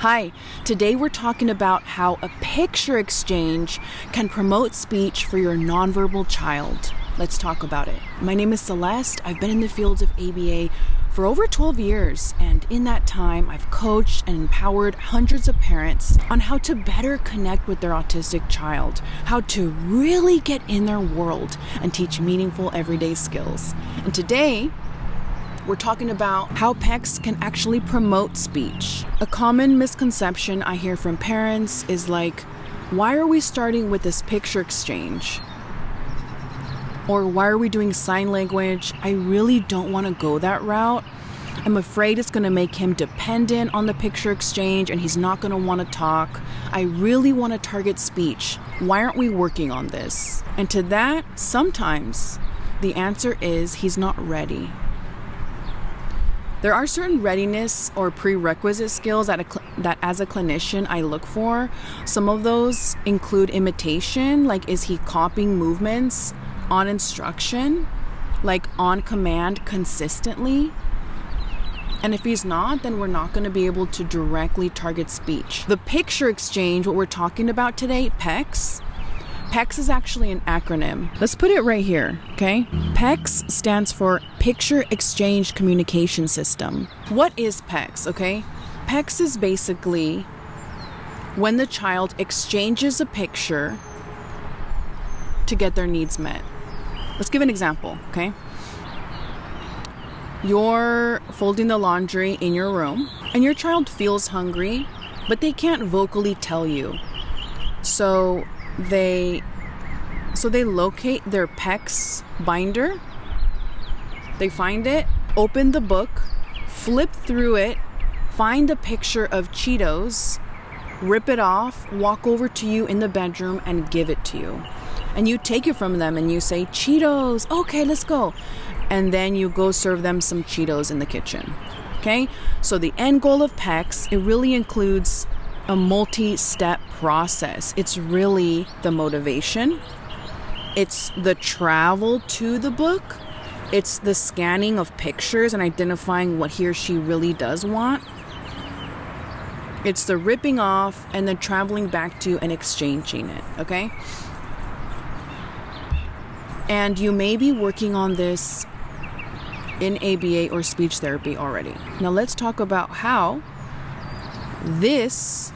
Hi, today we're talking about how a picture exchange can promote speech for your nonverbal child. Let's talk about it. My name is Celeste. I've been in the fields of ABA for over 12 years, and in that time, I've coached and empowered hundreds of parents on how to better connect with their autistic child, how to really get in their world and teach meaningful everyday skills. And today, we're talking about how PECS can actually promote speech. A common misconception I hear from parents is like, why are we starting with this picture exchange? Or why are we doing sign language? I really don't want to go that route. I'm afraid it's going to make him dependent on the picture exchange and he's not going to want to talk. I really want to target speech. Why aren't we working on this? And to that, sometimes the answer is he's not ready. There are certain readiness or prerequisite skills that as a clinician I look for. Some of those include imitation, like is he copying movements on instruction, like on command consistently? And if he's not, then we're not going to be able to directly target speech. The picture exchange, what we're talking about today, PECS. PECS is actually an acronym. Let's put it right here, okay? PECS stands for Picture Exchange Communication System. What is PECS, okay? PECS is basically when the child exchanges a picture to get their needs met. Let's give an example, okay? You're folding the laundry in your room and your child feels hungry, but they can't vocally tell you. So they locate their PECS binder, they find it, open the book, flip through it, find a picture of Cheetos, rip it off, walk over to you in the bedroom and give it to you. And you take it from them and you say, Cheetos, okay, let's go. And then you go serve them some Cheetos in the kitchen, okay? So the end goal of PECS, it really includes a multi-step process. It's really the motivation. It's the travel to the book. It's the scanning of pictures and identifying what he or she really does want. It's the ripping off and then traveling back to and exchanging it, okay? And you may be working on this in ABA or speech therapy already. Now let's talk about how this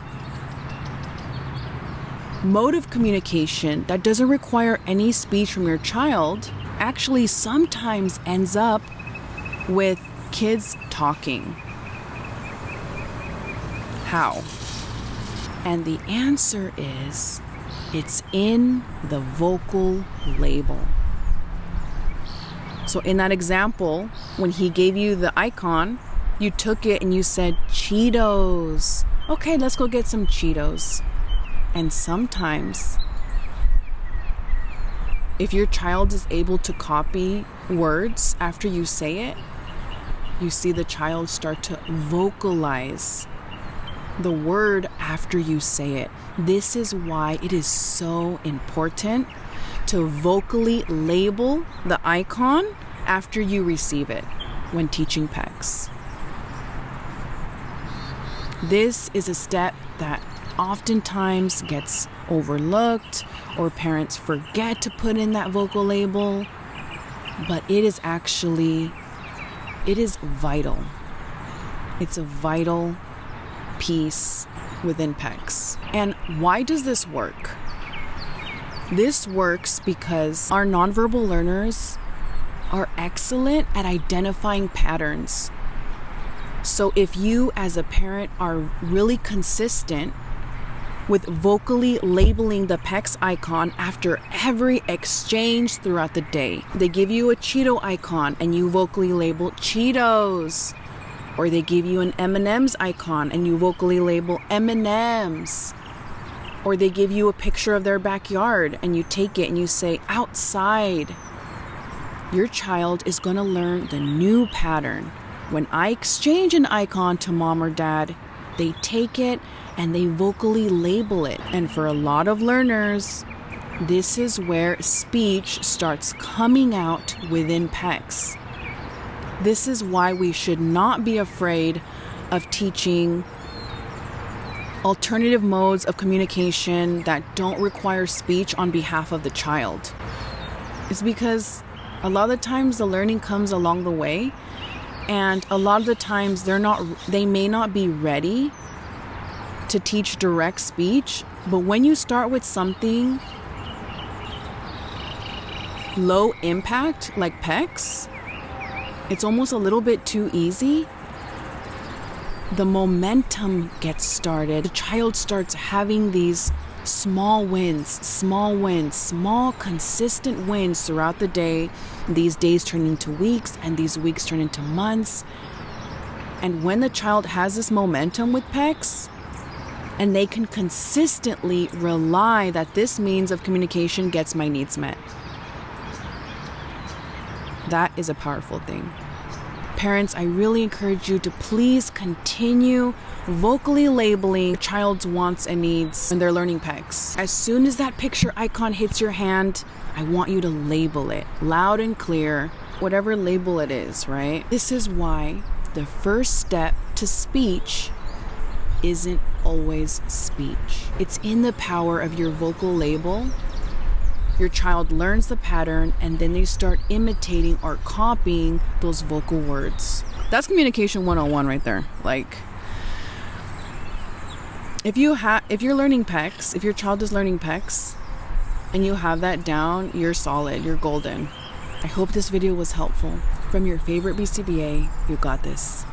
mode of communication that doesn't require any speech from your child actually sometimes ends up with kids talking. How? And the answer is, it's in the vocal label. So in that example, when he gave you the icon, you took it and you said, Cheetos. Okay, let's go get some Cheetos. And sometimes, if your child is able to copy words after you say it, you see the child start to vocalize the word after you say it. This is why it is so important to vocally label the icon after you receive it when teaching PECS. This is a step that oftentimes gets overlooked or parents forget to put in that vocal label, but it is vital. It's a vital piece within PECS. And why does this work? This works because our nonverbal learners are excellent at identifying patterns. So if you as a parent are really consistent with vocally labeling the PECS icon after every exchange throughout the day, they give you a Cheeto icon and you vocally label Cheetos. Or they give you an M&M's icon and you vocally label M&M's. Or they give you a picture of their backyard and you take it and you say outside. Your child is going to learn the new pattern. When I exchange an icon to mom or dad, they take it and they vocally label it. And for a lot of learners, this is where speech starts coming out within PECS. This is why we should not be afraid of teaching alternative modes of communication that don't require speech on behalf of the child. It's because a lot of the times the learning comes along the way, and a lot of the times they may not be ready to teach direct speech, but when you start with something low impact like PECS, it's almost a little bit too easy. The momentum gets started. The child starts having these small consistent wins throughout the day. These days turn into weeks, and these weeks turn into months. And when the child has this momentum with PECS, and they can consistently rely that this means of communication gets my needs met, that is a powerful thing. Parents, I really encourage you to please continue vocally labeling your child's wants and needs when they're learning PECS. As soon as that picture icon hits your hand, I want you to label it loud and clear, whatever label it is, right? This is why the first step to speech isn't always speech. It's in the power of your vocal label. Your child learns the pattern, and then they start imitating or copying those vocal words. That's communication 101 right there. Like, if you're learning PECS, if your child is learning PECS, and you have that down, you're solid, you're golden. I hope this video was helpful. From your favorite BCBA, you got this.